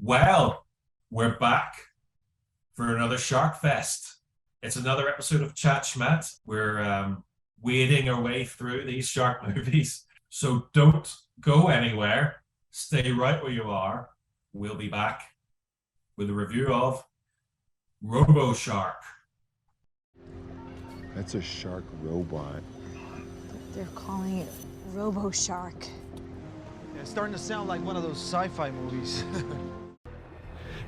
Well, we're back for another Sharkfest. It's another episode of Chat Schmat. We're wading our way through these shark movies. So don't go anywhere. Stay right where you are. We'll be back with a review of RoboShark. That's a shark robot. They're calling it RoboShark. Yeah, it's starting to sound like one of those sci-fi movies.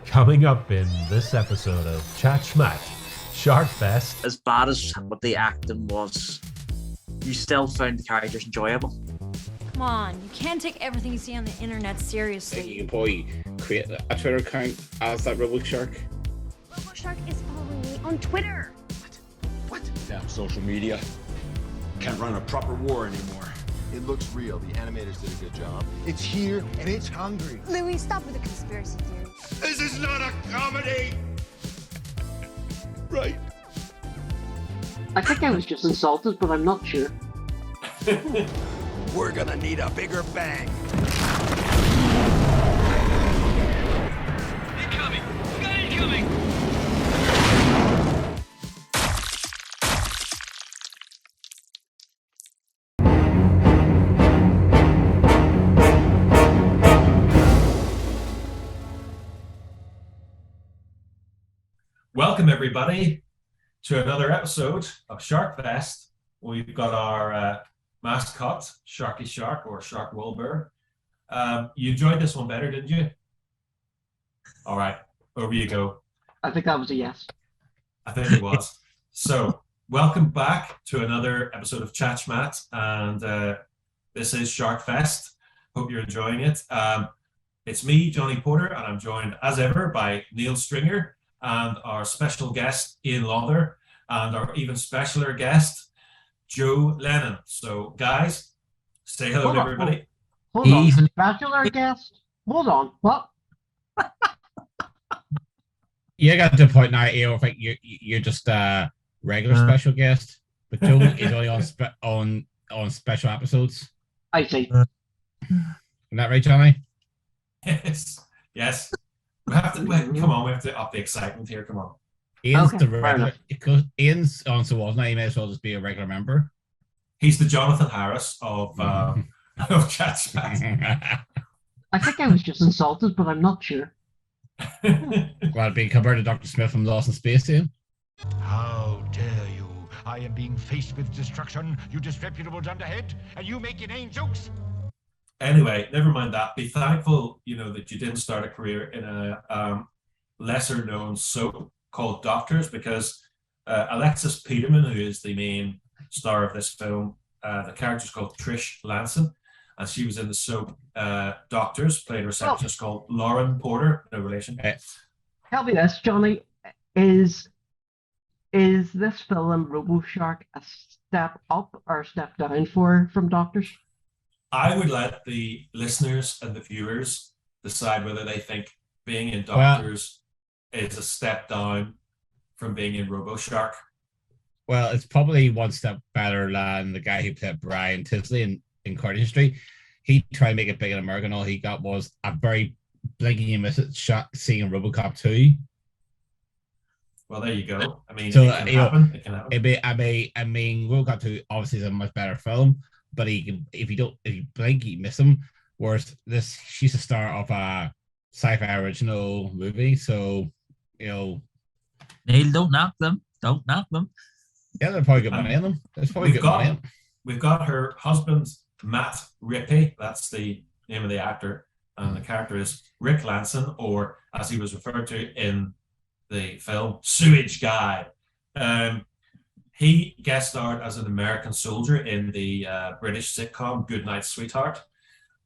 Coming up in this episode of Chat Schmat, Sharkfest. As bad as what the acting was, you still found the characters enjoyable. Come on, you can't take everything you see on the internet seriously. You can probably create a Twitter account as that RoboShark. RoboShark is following me on Twitter. What? Damn social media. Can't run a proper war anymore. It looks real. The animators did a good job. It's here and it's hungry. Louis, stop with the conspiracy theory. This is not a comedy! Right. I think I was just insulted, but I'm not sure. We're gonna need a bigger bang. Incoming! Got incoming! Welcome, everybody, to another episode of Sharkfest. We've got our mascot, Sharky Shark, or Shark Wilbur. You enjoyed this one better, didn't you? All right, over you go. I think that was a yes. I think it was. So, welcome back to another episode of Chat Schmat, and this is Sharkfest. Hope you're enjoying it. It's me, Johnny Porter, and I'm joined, as ever, by Neil Stringer, and our special guest, Ian Lawther, and our even specialer guest, Joe Lennon. So, guys, say hello to everybody. Hold on. Special guest? Hold on. What? You got to the point now, I think you're just a regular special guest, but Joe is only on special episodes. I see. Isn't that right, Johnny? Yes. We have to come on. We have to up the excitement here. Come on. Ian's Okay, the regular. Because Ian's on, so wasn't he? May as well just be a regular member. He's the Jonathan Harris of Chat Schmat. I think I was just insulted, but I'm not sure. Well, being compared to Dr. Smith from Lost in Space, Ian. How dare you? I am being faced with destruction, you disreputable dunderhead, and you make inane jokes? Anyway, never mind that. Be thankful, that you didn't start a career in a lesser-known soap called Doctors, because Alexis Peterman, who is the main star of this film, the character's called Trish Lanson, and she was in the soap Doctors, playing a receptionist called Lauren Porter. No relation. Tell me this, Johnny. Is this film RoboShark a step up or a step down from Doctors? I would let the listeners and the viewers decide whether they think being in Doctors is a step down from being in RoboShark. Well, it's probably one step better than the guy who played Brian Tisley in Cardigan Street. He tried to make it big in America, and all he got was a very blinking you miss it shot seeing RoboCop 2. Well, there you go. I mean, So, it can happen. It can happen. I mean, RoboCop 2 obviously is a much better film, but if you blink, you miss him. Whereas she's the star of a sci-fi original movie, so Neil, don't knock them. Don't knock them. Yeah, they're probably good money in them. There's probably good money in them. We've got her husband, Matt Rippey. That's the name of the actor, and the character is Rick Lanson, or as he was referred to in the film, Sewage Guy. He guest starred as an American soldier in the British sitcom Goodnight Sweetheart.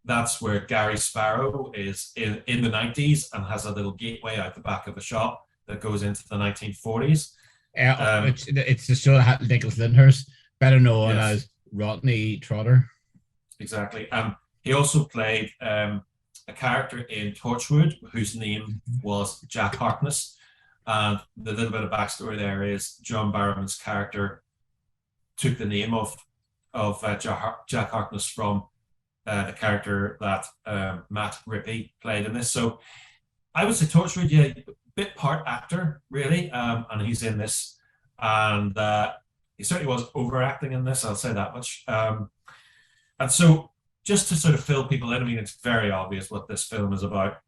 That's where Gary Sparrow is in the 90s and has a little gateway out the back of a shop that goes into the 1940s. It's the show that had Nicholas Lyndhurst, better known as Rodney Trotter. Exactly. He also played a character in Torchwood whose name was Jack Harkness. And the little bit of backstory there is John Barrowman's character took the name of Jack Harkness from the character that Matt Rippey played in this. So I would say Torchwood, yeah, bit part actor, really, and he's in this, and he certainly was overacting in this. I'll say that much. And so, just to sort of fill people in, I mean, it's very obvious what this film is about,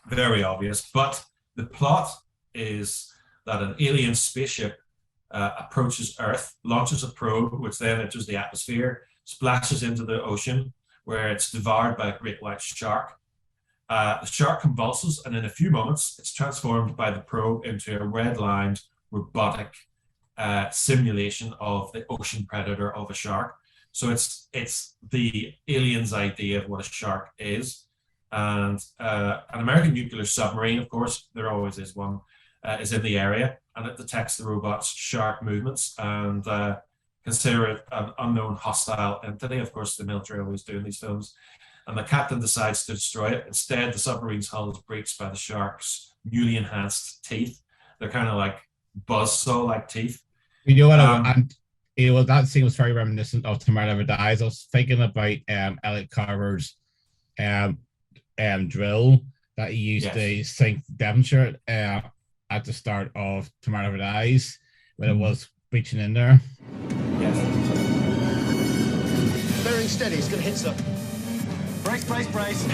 very obvious. But the plot is that an alien spaceship approaches Earth, launches a probe, which then enters the atmosphere, splashes into the ocean, where it's devoured by a great white shark. The shark convulses, and in a few moments, it's transformed by the probe into a red-lined robotic simulation of the ocean predator of a shark. So it's the aliens' idea of what a shark is. And an American nuclear submarine, of course, there always is one, is in the area, and it detects the robot's shark movements and consider it an unknown hostile entity. Of course, the military always do in these films. And the captain decides to destroy it. Instead, the submarine's hull is breached by the shark's newly enhanced teeth. They're kind of like buzzsaw-like teeth. You know what? That scene was very reminiscent of Tomorrow Never Dies. I was thinking about Elliot Carver's drill that he used to sink Devonshire at the start of Tomorrow Never Dies when it was reaching in there. Yes. Bearing steady, it's gonna hit something. Brace, brace, brace.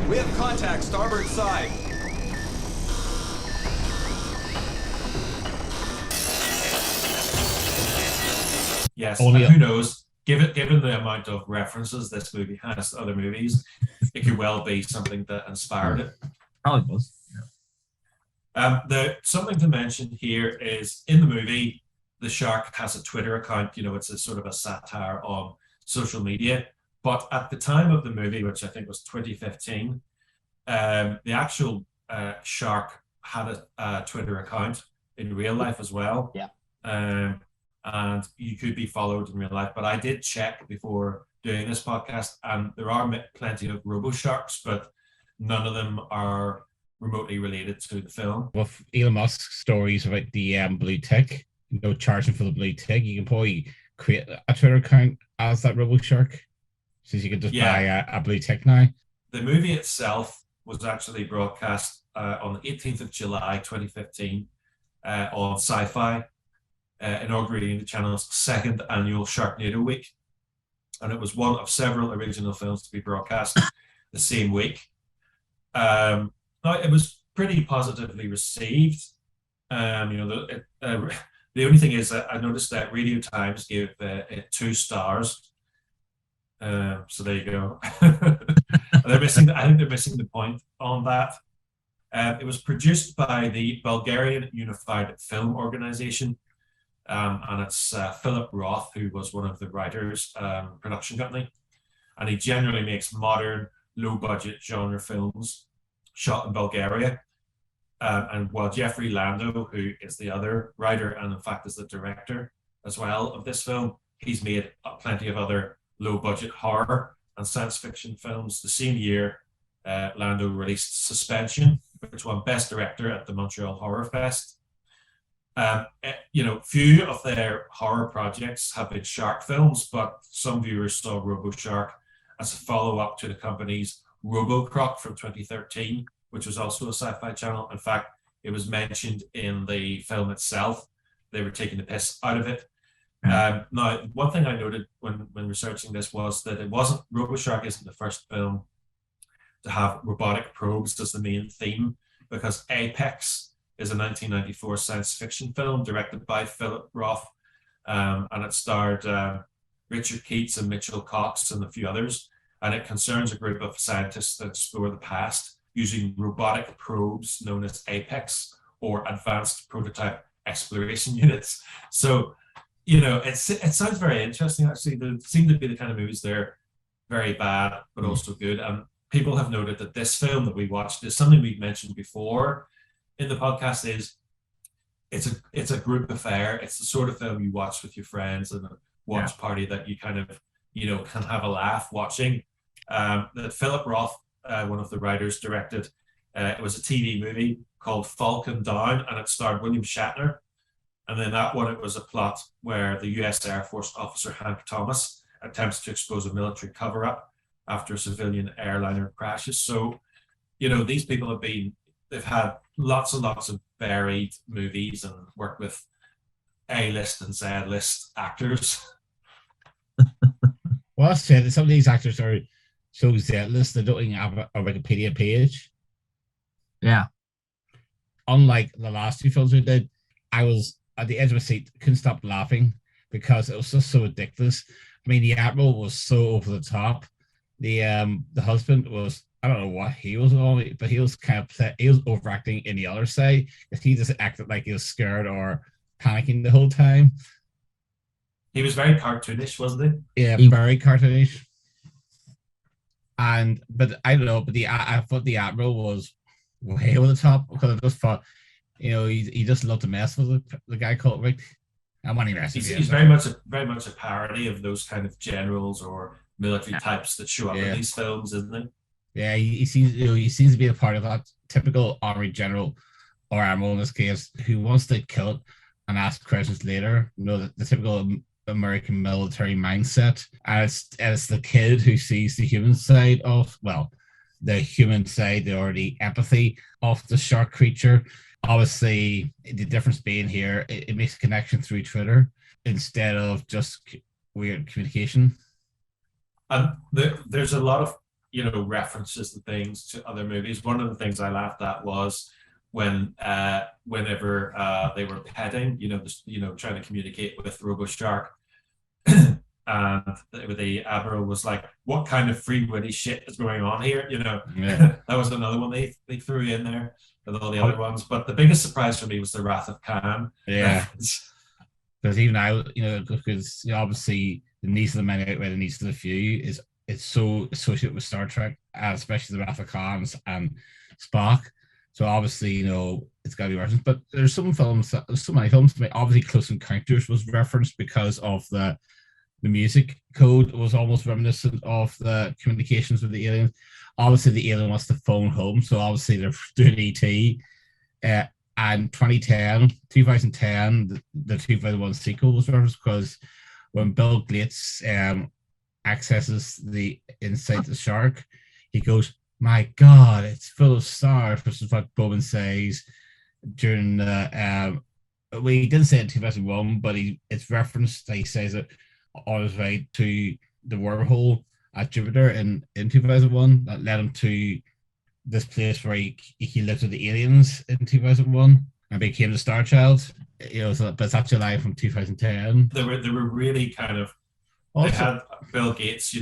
We have contact, starboard side. Yes, and who knows? Given the amount of references this movie has to other movies, it could well be something that inspired it. Probably was. Something to mention here is in the movie, the shark has a Twitter account. You know, it's a sort of a satire on social media. But at the time of the movie, which I think was 2015, the actual shark had a Twitter account in real life as well. Yeah. And you could be followed in real life. But I did check before doing this podcast, and there are plenty of RoboSharks, but none of them are remotely related to the film. With Elon Musk's stories about the blue tick, charging for the blue tick, you can probably create a Twitter account as that RoboShark, since you can just buy a blue tick now. The movie itself was actually broadcast on the 18th of July 2015 on Sci-Fi, inaugurating the channel's second annual Sharknado Week. And it was one of several original films to be broadcast the same week. Now, it was pretty positively received. The only thing is that I noticed that Radio Times gave it 2 stars. So there you go. I think they're missing the point on that. It was produced by the Bulgarian Unified Film Organization, and it's Philip Roth, who was one of the writers, production company, and he generally makes modern, low-budget genre films shot in Bulgaria. And while Jeffrey Lando, who is the other writer and in fact is the director as well of this film, he's made plenty of other low-budget horror and science fiction films. The same year, Lando released Suspension, which won Best Director at the Montreal Horror Fest. Few of their horror projects have been shark films, but some viewers saw RoboShark as a follow-up to the company's RoboCroc from 2013, which was also a Sci-Fi channel. In fact, it was mentioned in the film itself. They were taking the piss out of it. Now, one thing I noted when researching this was that RoboShark isn't the first film to have robotic probes as the main theme, because Apex is a 1994 science fiction film directed by Philip Roth, and it starred Richard Keats and Mitchell Cox and a few others, and it concerns a group of scientists that explore the past using robotic probes known as Apex, or Advanced Prototype Exploration Units. So, it sounds very interesting, actually. There seem to be the kind of movies they're very bad, but also good. And people have noted that this film that we watched is something we've mentioned before in the podcast. It's a group affair. It's the sort of film you watch with your friends and a watch party that you kind of, can have a laugh watching. That Philip Roth, one of the writers, directed. It was a TV movie called Falcon Down, and it starred William Shatner. And then that one, it was a plot where the U.S. Air Force officer Hank Thomas attempts to expose a military cover-up after a civilian airliner crashes. So, you know, these people they've had lots and lots of varied movies and worked with A-list and Z-list actors. Well, I said that some of these actors are so Z-list they don't even have a Wikipedia page. Yeah. Unlike the last two films we did, I was at the edge of my seat, couldn't stop laughing because it was just so ridiculous. I mean, the Admiral was so over the top. The husband was, I don't know what he was on, but he was he was overacting in the other side because he just acted like he was scared or panicking the whole time. He was very cartoonish, wasn't he? Yeah, very cartoonish. But I don't know, but I thought the Admiral was way over the top because I just thought, you know, he just loved to mess with the guy called Rick. And when he messes, he's very much a parody of those kind of generals or military types that show up in these films, isn't he? Yeah, he seems to be a part of that typical army general or admiral in this case who wants to kill it and ask questions later. You know, the typical American military mindset. And it's the kid who sees the human side of, well, the human side, the empathy of the shark creature. Obviously, the difference being here, it makes a connection through Twitter instead of just weird communication. And there's a lot of, you know, references and things to other movies. One of the things I laughed at was whenever they were petting, trying to communicate with RoboShark, and the Admiral was like, "What kind of free witty shit is going on here?" You know, that was another one they threw in there with all the other ones. But the biggest surprise for me was the Wrath of Khan. Yeah, because even I, because obviously the needs of the many outweigh the needs of the few it's so associated with Star Trek, especially the Wrath of Khan and Spock. So obviously, it's got to be referenced. But there's so many films. Obviously, Close Encounters was referenced because of the music code was almost reminiscent of the communications with the aliens. Obviously, the alien wants to phone home, so obviously they're doing ET. And 2010, the 2001 sequel was referenced because when Bill Gates accesses the inside the shark, he goes, "My God, it's full of stars," which is what Bowman says during the. He didn't say it in 2001, but it's referenced. He says it on his way to the wormhole at Jupiter in 2001 that led him to this place where he lived with the aliens in 2001 and became the Star Child. But it's actually live from 2010. They were really kind of. Also, they had Bill Gates,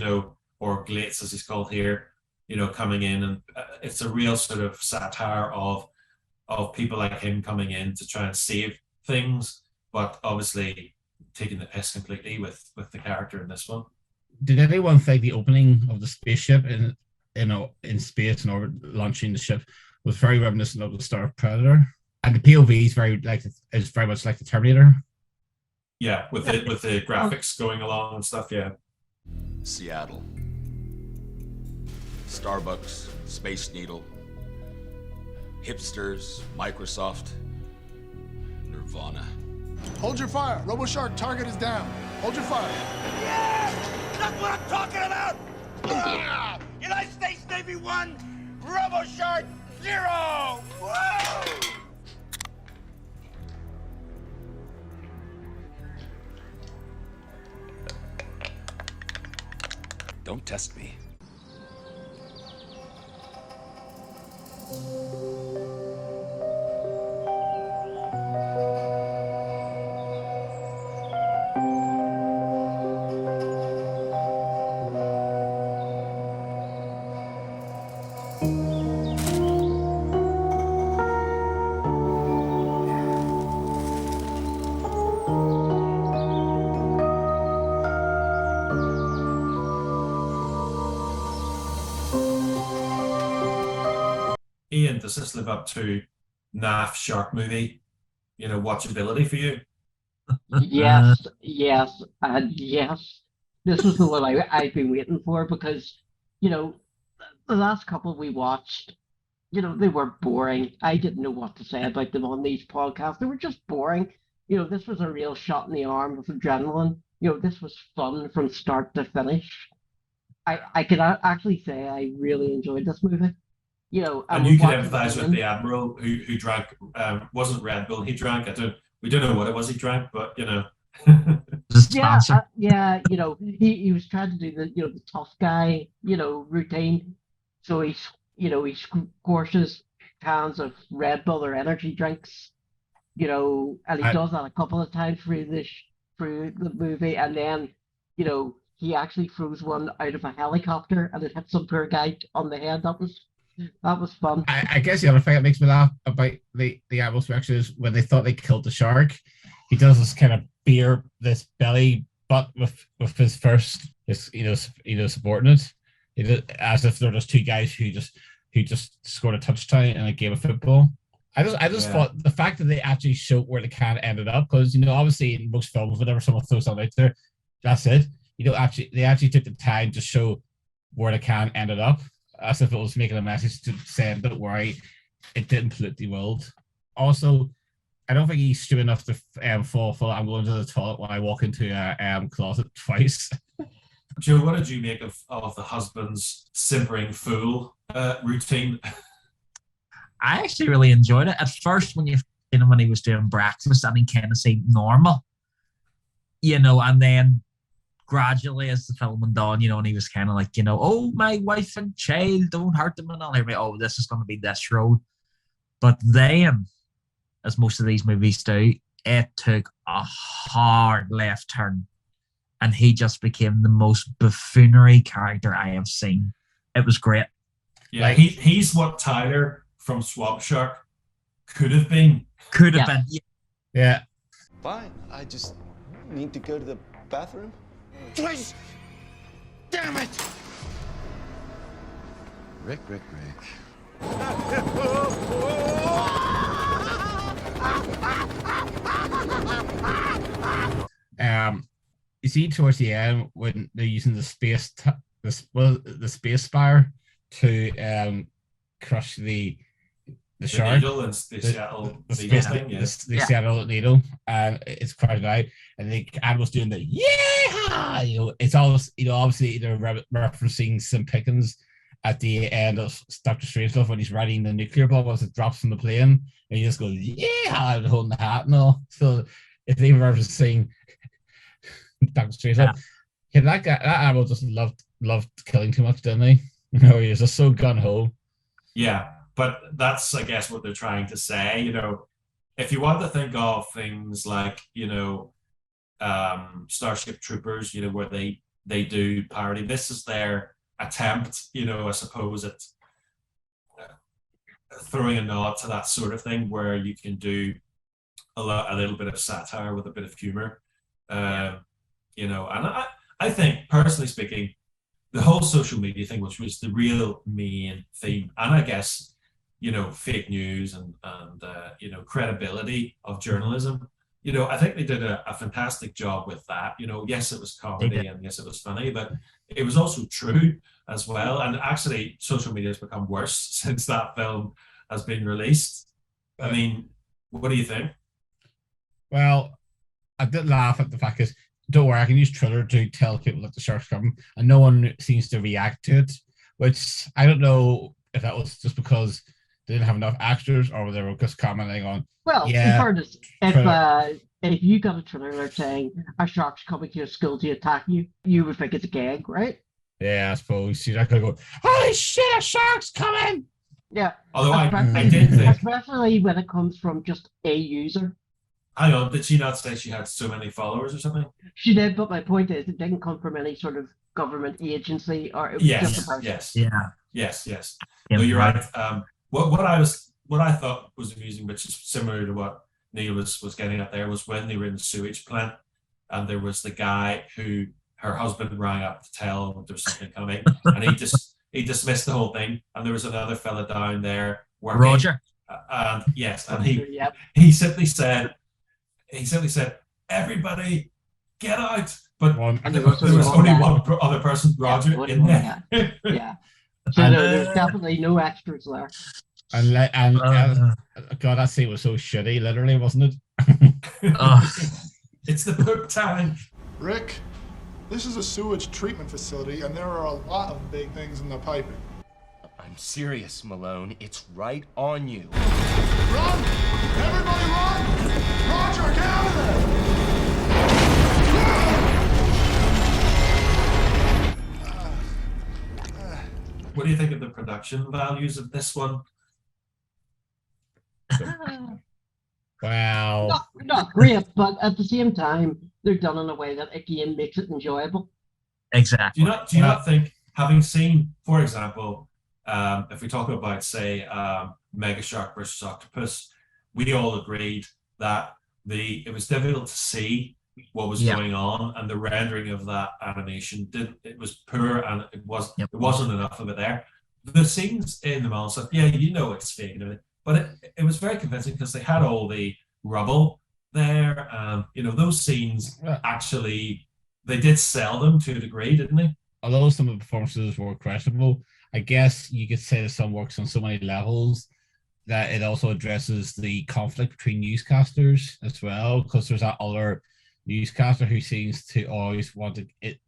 or Gates as he's called here, coming in, and it's a real sort of satire of people like him coming in to try and save things, but obviously taking the piss completely with the character in this one. Did anyone think the opening of the spaceship in space and orbit launching the ship was very reminiscent of the Star Predator? And the POV is very much like the Terminator. Yeah, with the graphics going along and stuff. Yeah. Seattle. Starbucks, Space Needle, hipsters, Microsoft, Nirvana. Hold your fire. RoboShark target is down. Hold your fire. Yeah! That's what I'm talking about! Ah! United States Navy 1, RoboShark 0! Whoa! Don't test me. Ian, does this live up to NAF shark movie, watchability for you? Yes, and yes. This was the one I've been waiting for because, the last couple we watched, they were boring. I didn't know what to say about them on these podcasts. They were just boring. This was a real shot in the arm of adrenaline. This was fun from start to finish. I could actually say I really enjoyed this movie. And you can empathize with the Admiral who drank, wasn't Red Bull he drank. We don't know what it was he drank, but yeah, he was trying to do the tough guy, routine. So he squashes cans of Red Bull or energy drinks, and he does that a couple of times through the movie, and then, he actually throws one out of a helicopter and it hits some poor guy on the head. That was fun. I guess the other thing that makes me laugh about the Admiral's reaction is when they thought they killed the shark, he does this kind of this belly butt with his first, subordinate, as if they're just two guys who just scored a touchdown in a game of football. I just thought the fact that they actually showed where the can ended up, because obviously in most films, whenever someone throws something out there, that's it. They actually took the time to show where the can ended up, as if it was making a message to say, don't worry, it didn't pollute the world. Also, I don't think he's stupid enough to fall for I'm going to the toilet when I walk into a closet twice. Joe, what did you make of the husband's simpering fool routine? I actually really enjoyed it. At first, when when he was doing breakfast, and he kind of seemed normal, and then gradually as the film went on, and he was kind of like, oh, my wife and child, don't hurt them, and all. Oh, this is going to be this road. But then, as most of these movies do, it took a hard left turn, and he just became the most buffoonery character I have seen. It was great. Yeah, he's what Tyler from Swamp Shark could have been. Could have been. Yeah. Fine. I just need to go to the bathroom. Please! Damn it! Rick. You see towards the end when they're using the space spire to crush the shark, needle and the Seattle needle thing, the Seattle needle, and it's crashed out, and the animal's doing the it's always obviously either referencing Sim Pickens at the end of Doctor Strange stuff when he's riding the nuclear bomb as it drops from the plane, and he just goes and holding the hat and all. So it's even referencing Doctor Strange. Yeah, that animal just loved killing too much, didn't he? He was just so gun ho. Yeah. But that's, I guess, what they're trying to say. If you want to think of things like, Starship Troopers, where they do parody, this is their attempt, I suppose, at throwing a nod to that sort of thing, where you can do a little bit of satire with a bit of humor. And I think, personally speaking, the whole social media thing, which was the real main theme, and I guess, fake news and credibility of journalism. I think they did a fantastic job with that. Yes, it was comedy and yes, it was funny, but it was also true as well. And actually, social media has become worse since that film has been released. I mean, what do you think? Well, I did laugh at the fact is, don't worry, I can use Twitter to tell people that the shark's coming, and no one seems to react to it, which I don't know if that was just because they didn't have enough actors or they were just commenting on. Well, in fairness, if you got a trailer saying a shark's coming to your school to attack you, you would think it's a gag, right? Yeah, I suppose. You're not going to go, holy shit, a shark's coming! Yeah. Although I did think... Especially when it comes from just a user. Hang on, did she not say she had so many followers or something? She did, but my point is it didn't come from any sort of government agency, or it was just a person. Yes. No, you're right. What I thought was amusing, which is similar to what Neil was getting at there, was when they were in the sewage plant and there was the guy who her husband rang up to tell him there was something coming, and he dismissed the whole thing, and there was another fella down there working. Roger. And he simply said, everybody get out. But there was only one other person, Roger, in there. Yeah. So there's definitely no extras there. God, that scene was so shitty, literally, wasn't it? It's the poop tank. Rick, this is a sewage treatment facility, and there are a lot of big things in the piping. I'm serious, Malone. It's right on you. Run! Everybody run! Roger, get out of there! What do you think of the production values of this one? Well, not great, but at the same time, they're done in a way that again makes it enjoyable. Exactly. Do you not think, having seen, for example, if we talk about, say, Mega Shark versus Octopus, we all agreed that it was difficult to see what was going on, and the rendering of that animation it was poor, and it wasn't enough of it there. The scenes in the mall stuff, it's fake and everything, but it was very convincing because they had all the rubble there. Those scenes actually, they did sell them to a degree, didn't they? Although some of the performances were questionable, I guess you could say the film works on so many levels that it also addresses the conflict between newscasters as well, because there's that other newscaster who seems to always want to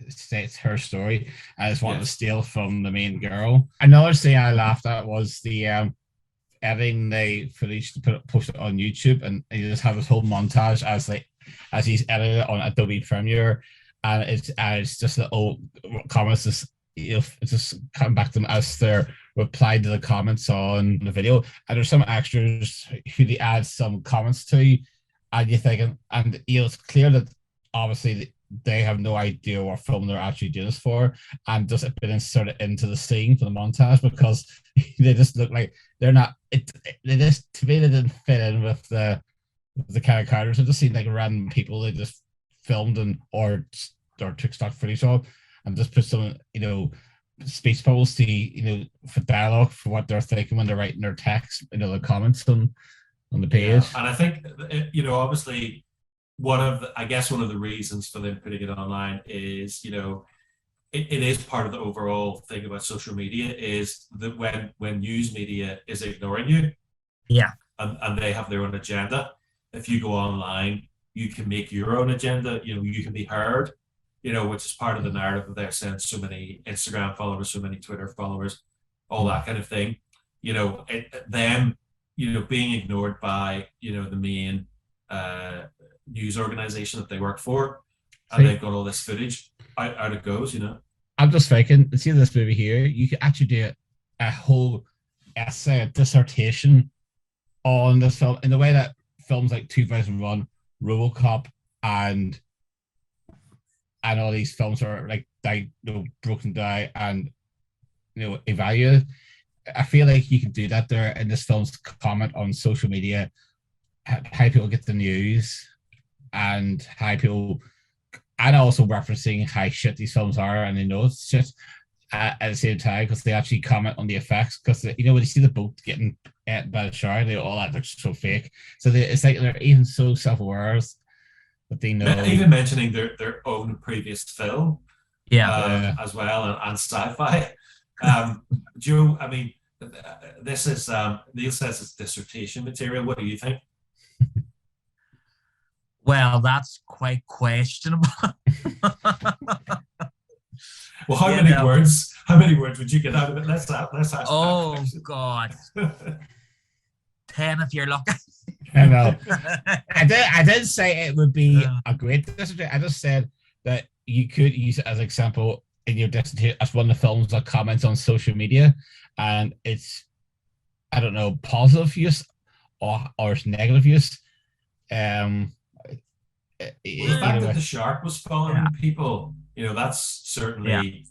say it's her story and is wanting to steal from the main girl. Another thing I laughed at was the editing the footage to push it on YouTube, and you just have this whole montage as he's edited it on Adobe Premiere, and it's just the old comments just coming back to them as their reply to the comments on the video, and there's some extras who they add some comments to, and you're thinking, and it's clear that obviously they have no idea what film they're actually doing this for, and just been inserted into the scene for the montage because they just look like they're not. They just, to me, they didn't fit in with the kind of characters. It just seemed like random people they just filmed or took stock footage of, and just put some speech bubbles to for dialogue for what they're thinking when they're writing their text, the comments on the page. And I think obviously one of the reasons for them putting it online is it is part of the overall thing about social media, is that when news media is ignoring you, and they have their own agenda, if you go online, you can make your own agenda. You can be heard, which is part of the narrative of their saying so many Instagram followers, so many Twitter followers, all that kind of thing. Them being ignored by the main news organization that they work for, and they've got all this footage out it goes. I'm just thinking, see this movie here, you could actually do a whole essay, a dissertation on this film, in the way that films like 2001, RoboCop, and all these films are like broken down and evaluated. I feel like you can do that there in this film's comment on social media, how people get the news, and how people, and also referencing how shit these films are, and they know it's shit at the same time, because they actually comment on the effects, because when you see the boat getting eaten by the shark, they all that looks so fake. So it's like they're even so self-aware that they know. Even mentioning their own previous film, as well, and sci-fi. Joe, I mean, this is Neil says it's dissertation material. What do you think? Well, that's quite questionable. Well, how many words? How many words would you get out of it? Let's ask. Oh God, 10 if you're lucky. I know. I didn't say it would be a great dissertation. I just said that you could use it as an example in your dissertation as one of the films that comments on social media, and it's, I don't know, positive use or it's negative use. The fact that the shark was following people, that's certainly.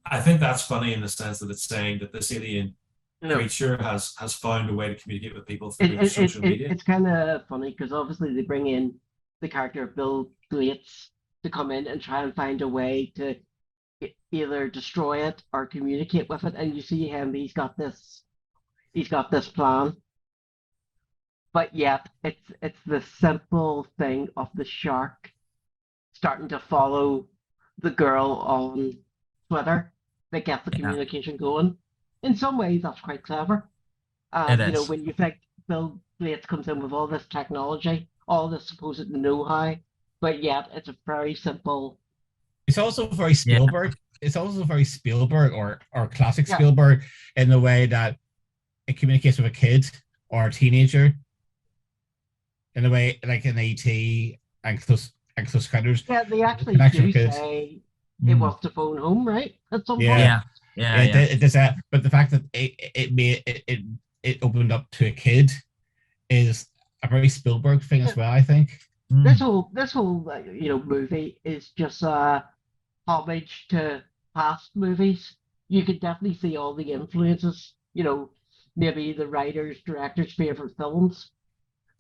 I think that's funny in the sense that it's saying that this alien creature has found a way to communicate with people through social media. It's kind of funny because obviously they bring in the character of Bill Gates to come in and try and find a way to either destroy it or communicate with it, and you see him. He's got this plan. But yet, it's the simple thing of the shark starting to follow the girl on Twitter that gets the communication going. In some ways, that's quite clever. You know, is. when you think Bill Gates comes in with all this technology, all this supposed know-how, but yet it's a very simple. It's also very Spielberg. It's also very Spielberg or classic Spielberg in the way that it communicates with a kid or a teenager. In a way, like in E.T. and Close Encounters. Yeah, they actually do say it wants to phone home, right? At some point. It does that. But the fact that it opened up to a kid is a very Spielberg thing as well, I think. This whole movie is just a homage to past movies. You could definitely see all the influences. You know, maybe the writers, directors' favorite films.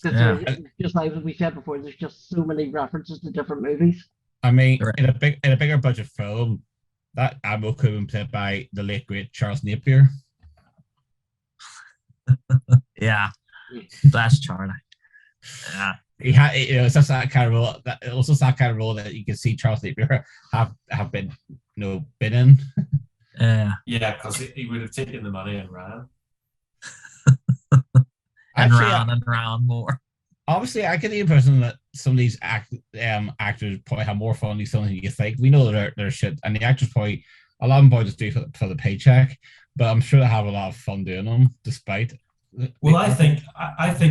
Because just like we said before, there's just so many references to different movies. I mean, in a bigger budget film, that Admiral could have been played by the late great Charles Napier. Yeah, that's Charlie. Yeah, he had. It's just that kind of role. That kind of role that you can see Charles Napier have been, been in. Yeah, because he would have taken the money and ran. And ran more. Obviously, I get the impression that some of these actors probably have more fun in these films than you think. We know they're shit, and the actors probably, a lot of them probably just do for the paycheck, but I'm sure they have a lot of fun doing them, despite. Well, I think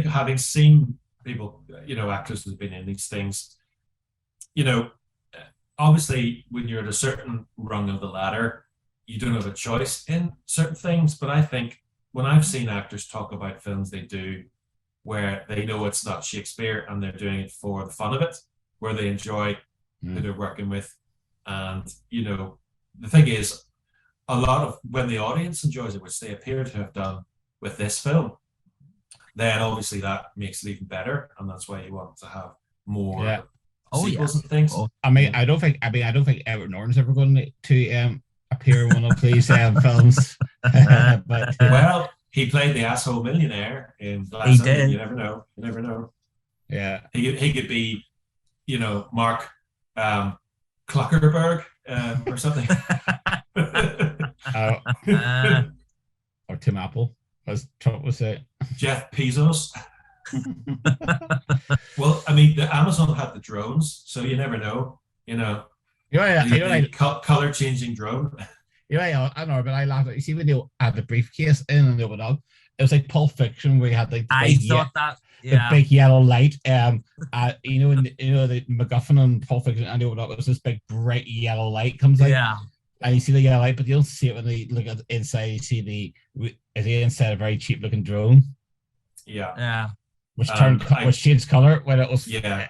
having seen people, actors who've been in these things, obviously when you're at a certain rung of the ladder, you don't have a choice in certain things, but I think when I've seen actors talk about films they do where they know it's not Shakespeare and they're doing it for the fun of it, where they enjoy who they're working with. And, the thing is, a lot of when the audience enjoys it, which they appear to have done with this film, then obviously that makes it even better. And that's why you want to have more sequels and things. I mean, I don't think Edward Norton's ever going to appear in one of these films. But well, he played the asshole millionaire in Glass Onion. You never know. Yeah, he could be, Mark Zuckerberg or something. Or Tim Apple, as Trump would say. Jeff Bezos. Well, I mean, the Amazon had the drones, so you never know. Color changing drone. I know, but I laughed at. You see when they had the briefcase in and they opened up, it was like Pulp Fiction where you had like the big yellow light. The MacGuffin and Pulp Fiction, and they opened up. It was this big bright yellow light comes out. Yeah. And you see the yellow light, but you don't see it when they look at the inside. You see the inside a very cheap looking drone. Yeah. Which changed color when it was filming.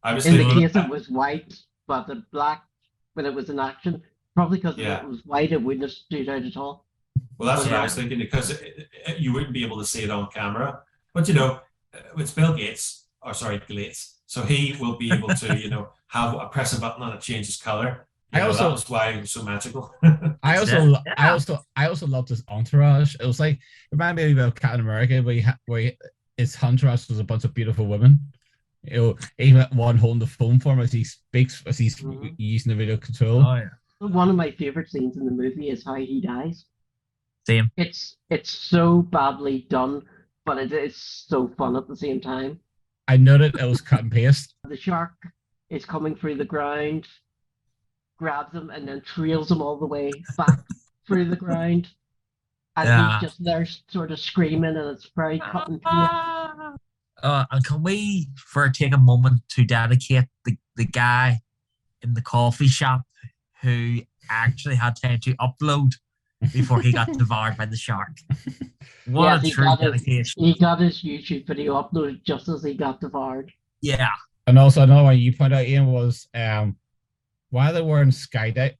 I was in the case it was white, but the black when it was in action. Probably because it was white, it wouldn't have stood out at all. Well, that's what I was thinking, because you wouldn't be able to see it on camera. But it's Bill Gates, so he will be able to, press a button and it changes color. That was why it was so magical. I also loved his entourage. It was like, it reminded me about Captain America, where his entourage was a bunch of beautiful women. Even one holding the phone for him as he speaks, as he's using the video control. Oh yeah. One of my favorite scenes in the movie is how he dies. Same. It's so badly done, but it is so fun at the same time. I noted it was cut and paste. The shark is coming through the ground, grabs him, and then trails him all the way back through the ground. And he's just there sort of screaming, and it's very cut and paste. And can we take a moment to dedicate the guy in the coffee shop who actually had time to upload before he got devoured by the shark? What a true dedication. He got his YouTube video uploaded just as he got devoured. Yeah. And also another one you pointed out, Ian, was why they're wearing scuba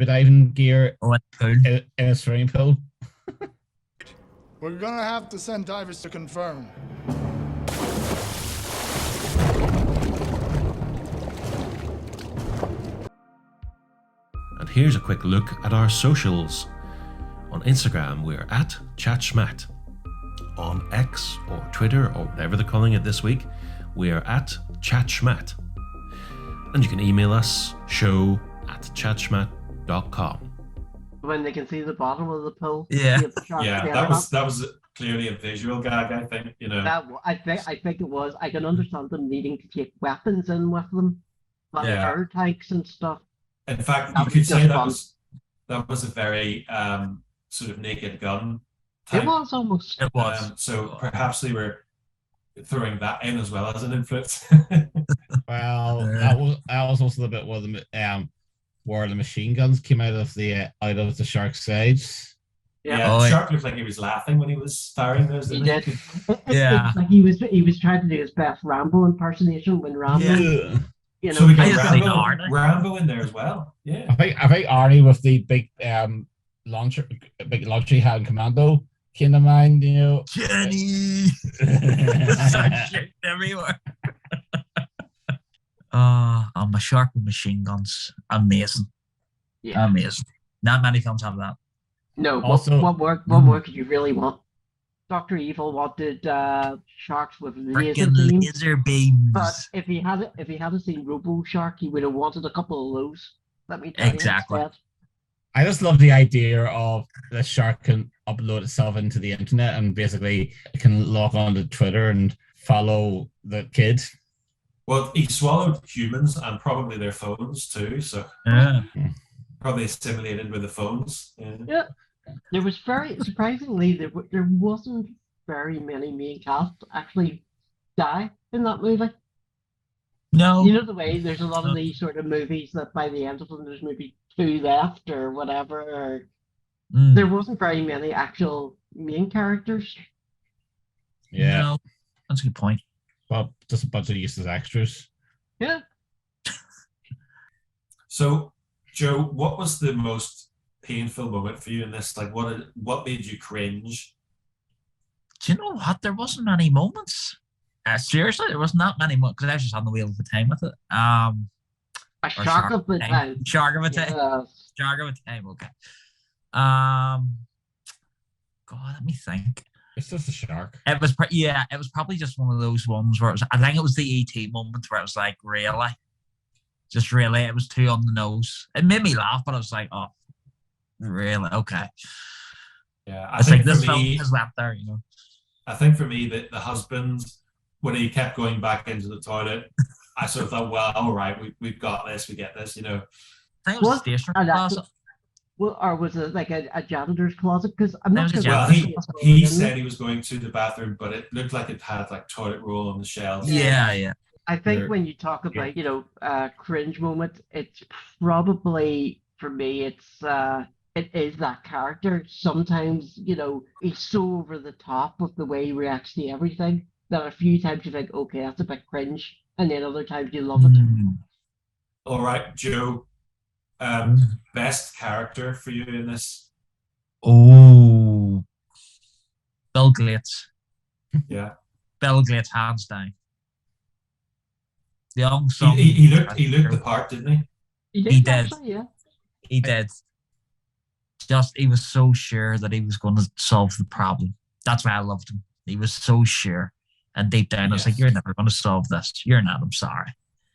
diving gear in a swimming pool. We're gonna have to send divers to confirm. And here's a quick look at our socials. On Instagram, we're at ChatSchmat. On X or Twitter or whatever they're calling it this week, we are at ChatSchmat. And you can email us, show@chatschmat.com. when they can see the bottom of the pool. Yeah. see if the shark's Yeah, there that or was not. that was clearly a visual gag. I think I think it was. I can understand them needing to take weapons in with them, like Yeah. air tanks and stuff. In fact, That you was could say just that fun. was a very sort of Naked Gun It type. was almost. It was. So perhaps they were throwing that in as well as an influence. Well, that was also the bit where the machine guns came out of the shark's sides. Yeah, the shark looked like he was laughing when he was firing those. He didn't did. It's like he was trying to do his best Rambo impersonation when Rambo. Yeah. You know, So we got I just Rambo in there as well. Yeah. I think Arnie with the big launcher he had in Commando came to mind. You know, Jenny. Shit everywhere. I'm a shark with machine guns. Amazing. Yeah. Amazing. Not many films have that. No. Also- what more could you really want? Dr. Evil wanted sharks with laser Freaking beams. laser beams. But if he hadn't seen Robo Shark, he would have wanted a couple of those. Let me tell Exactly. you instead. I just love the idea of the shark can upload itself into the internet and basically can log on to Twitter and follow the kid. Well, he swallowed humans and probably their phones too. So Yeah. probably assimilated with the phones. Yeah. Yeah. There was very surprisingly there wasn't very many main cast actually die in that movie. No. You know the way there's a lot of these sort of movies that by the end of them there's maybe 2 left or whatever. Or there wasn't very many actual main characters. Yeah, No. That's a good point. well, just a bunch of useless extras. Yeah. So, Joe, what was the most painful moment for you in this? Like, what made you cringe? Do you know what? There wasn't many moments. Seriously, there wasn't that many moments because I was just on the wheel of the time with it. A Or shark of the time. Shark of a time. Yes. Shark of a time. Okay. God, let me think. It's just a shark. It was it was probably just one of those ones where it was. I think it was the ET moment where it was like, really, just really, it was too on the nose. It made me laugh, but I was like, oh, really? Okay. Yeah, I It's think like this for film me, has left there, you know. I think for me that the husband, when he kept going back into the toilet, I sort of thought, well, all right, we've got this, we get this, you know. I think it was a stationary closet. Well, or was it like a janitor's closet? Because I'm not sure. Well, he said he was going to the bathroom, but it looked like it had like toilet roll on the shelves. Yeah. I think when you talk about, cringe moment, it's probably, for me, it is that character. Sometimes, he's so over the top with the way he reacts to everything that a few times you think, okay, that's a bit cringe. And then other times you love it. All right, Joe, best character for you in this? Oh, Bill Gates. Yeah. Bill Gates, hands down. The young son. He looked the part, didn't he? He did. Actually, yeah. He did. He was so sure that he was going to solve the problem. That's why I loved him. He was so sure. And deep down, I was like, you're never going to solve this. You're not. I'm sorry.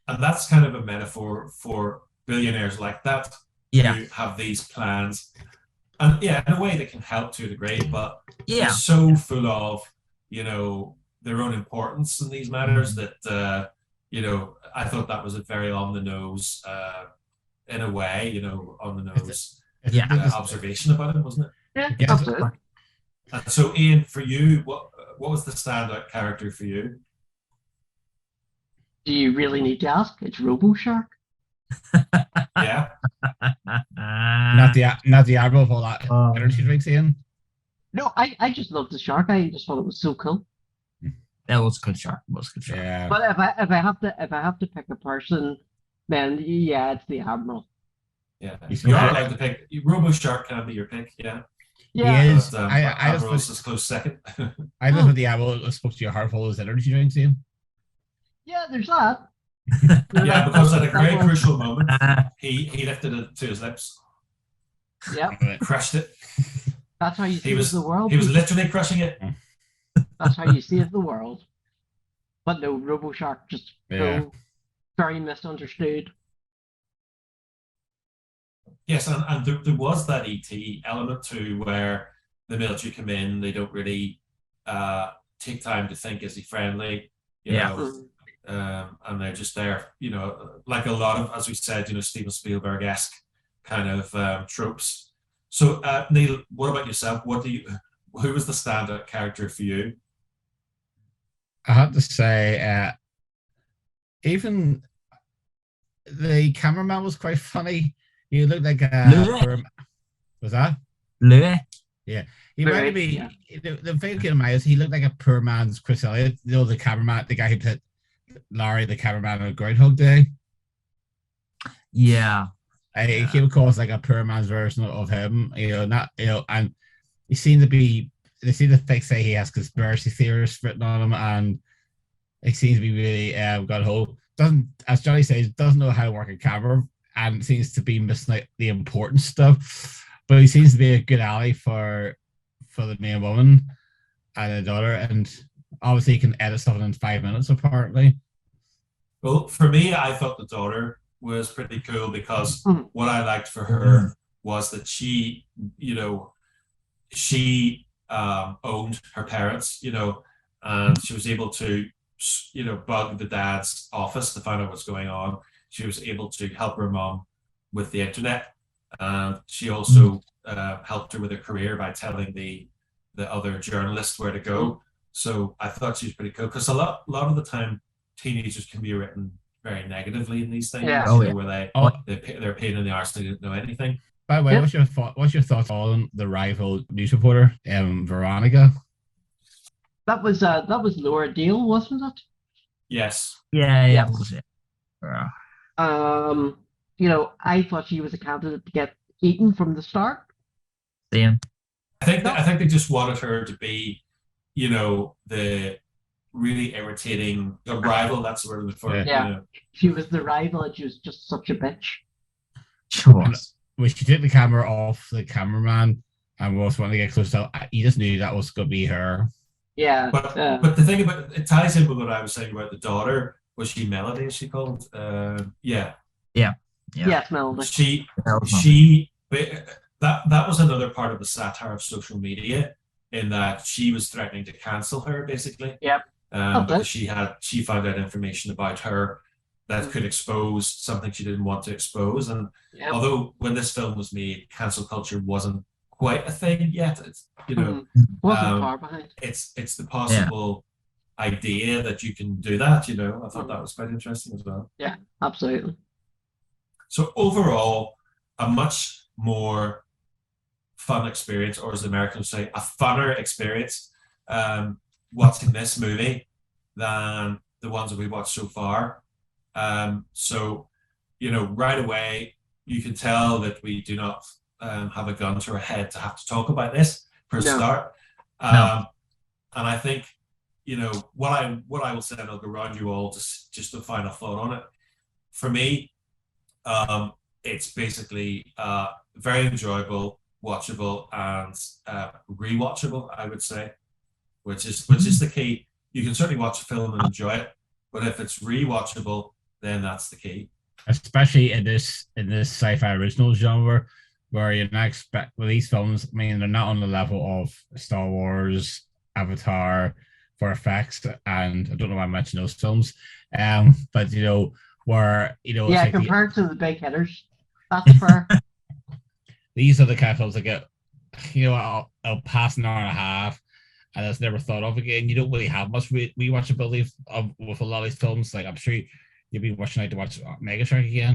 And that's kind of a metaphor for billionaires like that. Yeah. Who have these plans. And yeah, in a way they can help to a degree, but yeah, they're so full of, their own importance in these matters that, I thought that was a very on the nose, in a way, on the nose observation about it, wasn't it? Yeah, absolutely. And so, Ian, for you, what was the standout character for you? Do you really need to ask? It's Roboshark. Yeah. Not the admiral of all that energy drinks, Ian. No, I just loved the shark. I just thought it was so cool. That was a good shark. It was a good shark. Yeah. But if I have to pick a person, then yeah, it's the admiral. Yeah, you're allowed to pick. Roboshark can be your pick. Yeah. Yeah. He is. But, I Admiral's is close second. I just the admiral was supposed to be a heart full of his energy drinks, Ian. Yeah, there's that. Yeah, because at a very crucial moment, he lifted it to his lips. Yep. Crushed it. That's how you save the world. He was literally crushing it. That's how you save the world. But no, Roboshark just very misunderstood. Yes, and there was that ET element too, where the military come in, they don't really take time to think, is he friendly, and they're just there, like a lot of, as we said, Steven Spielberg-esque kind of tropes. So, Neil, what about yourself? Who was the standout character for you? I have to say, even the cameraman was quite funny. He looked like was that Louis? Yeah, he reminded me. The thing in my eyes, he looked like a poor man's Chris Elliott. The cameraman, the guy who played Larry, the cameraman on Groundhog Day. Yeah, he came across like a poor man's version of him. And he seemed to be. They seem to say he has conspiracy theorists written on him, and he seems to be really got hold. Doesn't, as Johnny says, doesn't know how to work a camera, and seems to be missing like the important stuff. But he seems to be a good ally for the main woman and the daughter, and obviously he can edit something in 5 minutes apparently. Well, for me, I thought the daughter was pretty cool because what I liked for her was that she owned her parents, and she was able to, bug the dad's office to find out what's going on. She was able to help her mom with the internet. And she also helped her with her career by telling the other journalists where to go. So I thought she was pretty cool because a lot of the time teenagers can be written very negatively in these things. Where they're a pain in the arse, they didn't know anything. By the way, what's your thoughts on the rival news reporter, Veronica? That was Laura Dale, wasn't it? Yes. Yeah. That was it. I thought she was a candidate to get eaten from the start. Same. I think they just wanted her to be, the really irritating rival. That's the word for it. Yeah. She was the rival, and she was just such a bitch. She was. When she took the camera off the cameraman and was wanting to get close to, you just knew that was going to be her. Yeah. But the thing about it ties in with what I was saying about the daughter. Was she Melody? Is she called? Yeah. Yes, Melody. She that was another part of the satire of social media, in that she was threatening to cancel her basically. Yep. Because she found out information about her that could expose something she didn't want to expose. And although when this film was made, cancel culture wasn't quite a thing yet, it's wasn't far behind. It's the possible idea that you can do that. I thought that was quite interesting as well. Yeah, absolutely. So overall, a much more fun experience, or as the Americans say, a funner experience, watching this movie than the ones that we watched so far. So, right away, you can tell that we do not have a gun to our head to have to talk about this for a start. And I think, what I will say, and I'll go around you all just a final thought on it. For me, it's basically very enjoyable, watchable, and rewatchable, I would say, which is the key. You can certainly watch a film and enjoy it, but if it's rewatchable, then that's the key. Especially in this sci-fi original genre, where you not expect with these films. I mean, they're not on the level of Star Wars, Avatar for effects, and I don't know why I mentioned those films. But where like compared to the big hitters, that's fair. These are the kind of films that get, I'll pass an hour and a half, and it's never thought of again. You don't really have much rewatchability with a lot of these films. Like, I'm sure you'll be watching out to watch Mega Shark again.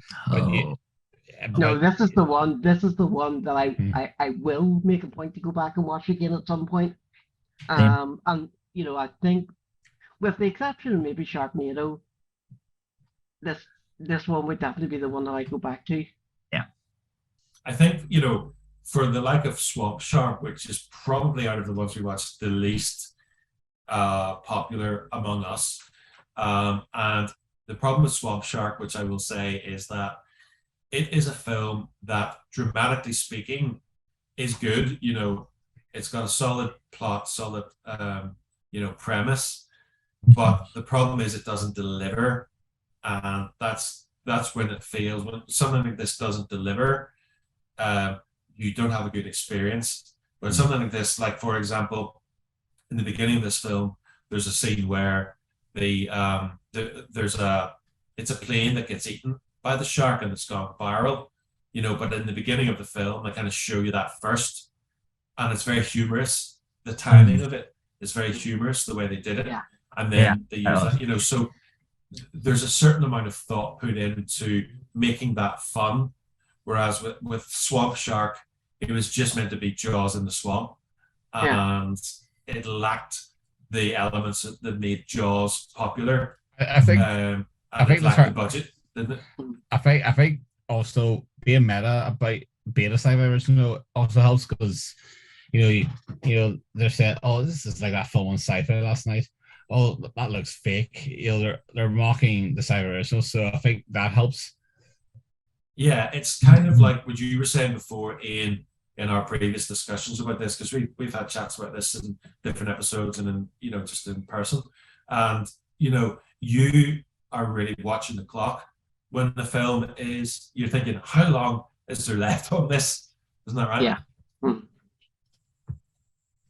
No, this is the one. This is the one that I will make a point to go back and watch again at some point. And I think, with the exception of maybe Sharknado, this one would definitely be the one that I go back to. Yeah, I think for the like of Swamp Shark, which is probably out of the ones we watched the least popular among us, and the problem with Swamp Shark, which I will say, is that it is a film that, dramatically speaking, is good. It's got a solid plot, solid premise, but the problem is it doesn't deliver, and that's when it fails. When something like this doesn't deliver, you don't have a good experience. But something like this, like for example, in the beginning of this film, there's a scene where it's a plane that gets eaten by the shark and it's gone viral, but in the beginning of the film, they kind of show you that first, and it's very humorous. The timing of it is very humorous, the way they did it. Yeah. And then they use that, so there's a certain amount of thought put into making that fun. Whereas with Swamp Shark, it was just meant to be Jaws in the swamp, and it lacked the elements that made Jaws popular. I think it lacked the budget, didn't it? I think also being meta about beta sci-fi original also helps because they're saying, oh, this is like that film on sci-fi last night. Oh, that looks fake. They're mocking the sci-fi original, so I think that helps. Yeah, it's kind of like what you were saying before in our previous discussions about this, because we've had chats about this in different episodes and in just in person, and you are really watching the clock when the film is. You're thinking, how long is there left on this? Isn't that right? Yeah.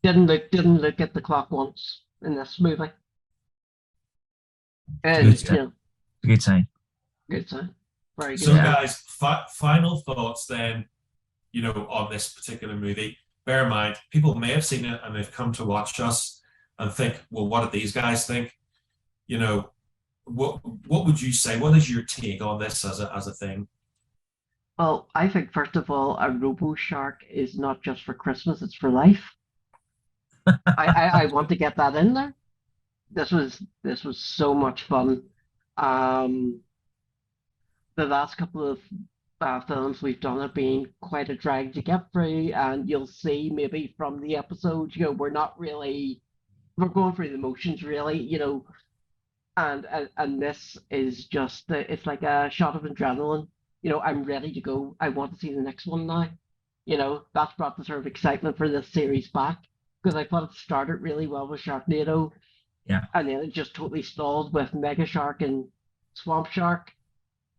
Didn't look at the clock once in this movie. Good sign. Good sign. Very good. So, guys, final thoughts then, on this particular movie. Bear in mind, people may have seen it and they've come to watch us and think, well, what did these guys think? What would you say? What is your take on this as a thing? Well, I think first of all, a Robo Shark is not just for Christmas; it's for life. I want to get that in there. This was so much fun. The last couple of films we've done have been quite a drag to get through, and you'll see maybe from the episodes, we're going through the motions really, and this is just it's like a shot of adrenaline. I'm ready to go. I want to see the next one now. That's brought the sort of excitement for this series back, because I thought it started really well with Sharknado. Yeah. And then it just totally stalled with Mega Shark and Swamp Shark.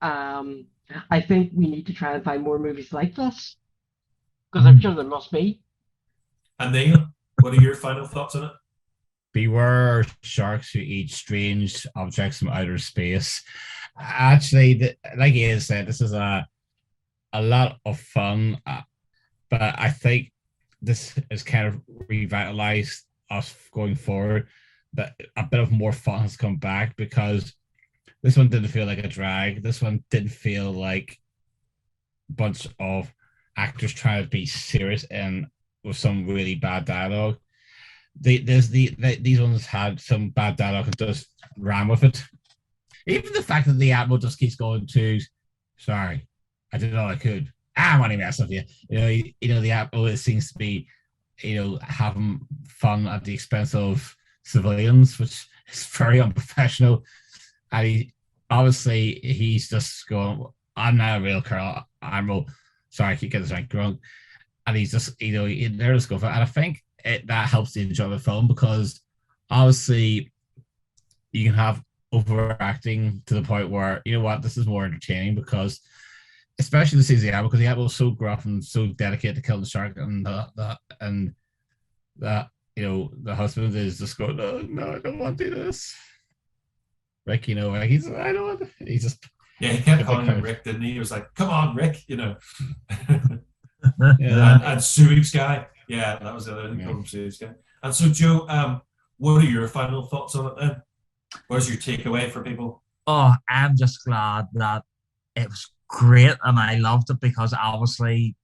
I think we need to try and find more movies like this, because I'm sure there must be. And Neil, what are your final thoughts on it? Beware sharks who eat strange objects from outer space. Actually, like Ian said, this is a lot of fun, but I think this is kind of revitalized us going forward. But a bit of more fun has come back, because this one didn't feel like a drag. This one didn't feel like a bunch of actors trying to be serious and with some really bad dialogue. These ones had some bad dialogue and just ran with it. Even the fact that the Admiral just keeps going to, sorry, I did all I could. I'm only messing with you. The Admiral seems to be, having fun at the expense of civilians, which is very unprofessional. And he's just going, I'm not a real Colonel Admiral. Sorry, I keep getting this right, drunk. And he's just, they're just going for it. And I think that helps to enjoy the film, because obviously you can have overacting to the point where, this is more entertaining, because especially the season because the Admiral was so gruff and so dedicated to killing the shark, and the husband is just going, no, I don't want to do this. Rick, I don't want to. He's just. Yeah, he kept calling him Rick, didn't he? He was like, come on, Rick, Yeah. and Sewage Guy. Yeah, that was the other thing, called him Sewage Guy. And so, Joe, what are your final thoughts on it then? What's your takeaway for people? Oh, I'm just glad that it was great, and I loved it, because obviously,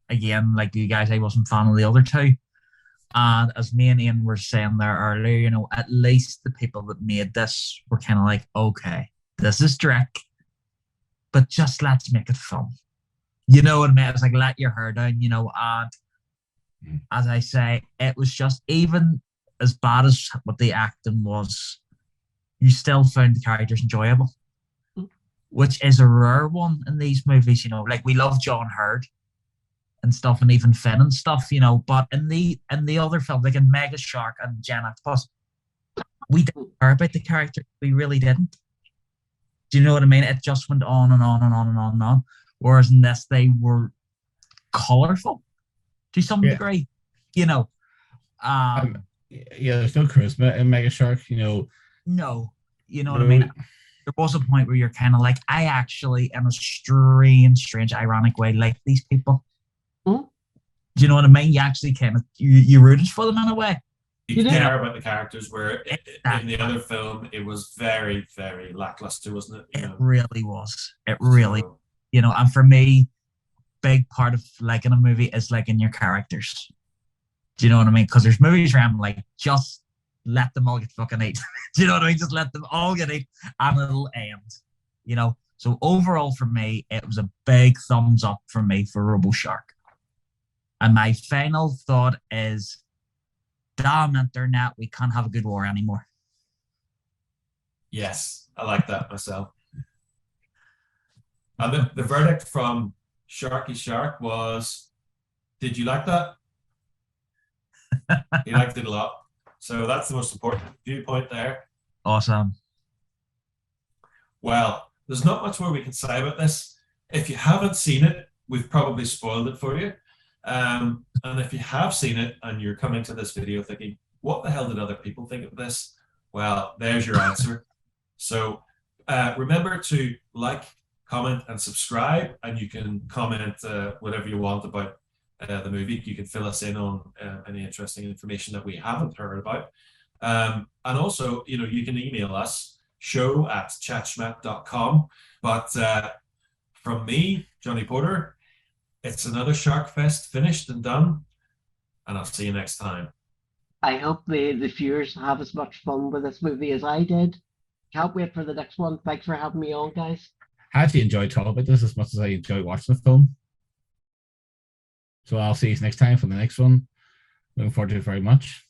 again, like you guys, I wasn't a fan of the other two. And as me and Ian were saying there earlier, at least the people that made this were kind of like, okay, this is Drek, but just let's make it fun. You know what I mean? It's like, let your hair down, and as I say, it was just, even as bad as what the acting was, you still found the characters enjoyable, which is a rare one in these movies, like we love John Hurd and stuff, and even Finn and stuff, but in the other films, like in Mega Shark and Gen X+, we didn't care about the character. We really didn't. Do you know what I mean? It just went on and on and on and on and on. Whereas in this, they were colorful to some degree, you know. Yeah, there's no charisma in Mega Shark, you know. No, you know what I mean? There was a point where you're kind of like, I actually, in a strange, ironic way, like these people. Hmm? Do you know what I mean? You actually kind of, you rooted for them in a way. You care about the characters, where in the other film, it was very, very lackluster, wasn't it? It really was. It really, you know, and for me, big part of liking a movie is liking your characters. Do you know what I mean? Because there's movies where I'm like, just let them all get fucking eat. Do you know what I mean? Just let them all get eat and it'll end. You know? So overall for me, it was a big thumbs up for me for RoboShark. And my final thought is, damn internet, we can't have a good war anymore. Yes, I like that myself. And the verdict from Sharky Shark was, did you like that? He liked it a lot. So that's the most important viewpoint there. Awesome. Well, there's not much more we can say about this. If you haven't seen it, we've probably spoiled it for you. And if you have seen it and you're coming to this video thinking, what the hell did other people think of this? Well, there's your answer. So remember to like, comment, and subscribe, and you can comment whatever you want about the movie. You can fill us in on any interesting information that we haven't heard about. And also, you know, you can email us, show@chatschmat.com. But from me, Johnny Porter, it's another Sharkfest finished and done, and I'll see you next time. I hope the viewers have as much fun with this movie as I did. Can't wait for the next one. Thanks for having me on, guys. I actually enjoyed talking about this as much as I enjoyed watching the film. So I'll see you next time for the next one. Looking forward to it very much.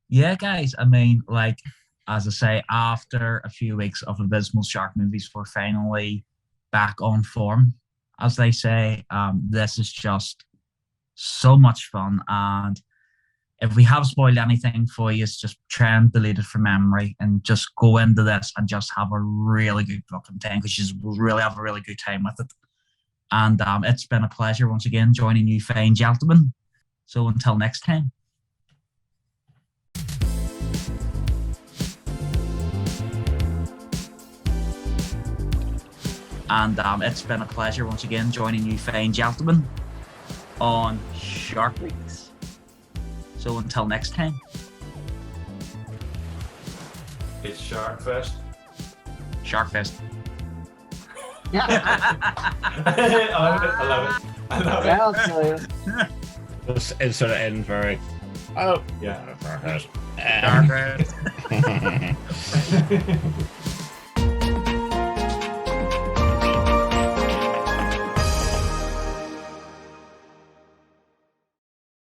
Yeah, guys. I mean, like, as I say, after a few weeks of abysmal shark movies, we're finally back on form. As they say, this is just so much fun. And if we have spoiled anything for you, just try and delete it from memory and just go into this and just have a really good fucking time, because you will really have a really good time with it. And it's been a pleasure once again joining you fine gentlemen. So until next time. And it's been a pleasure once again joining you fine gentlemen on Shark Weeks. So until next time. It's Sharkfest. Sharkfest. Yeah. I love it. It's sort of end very. Oh, yeah. Sharkfest. Sharkfest.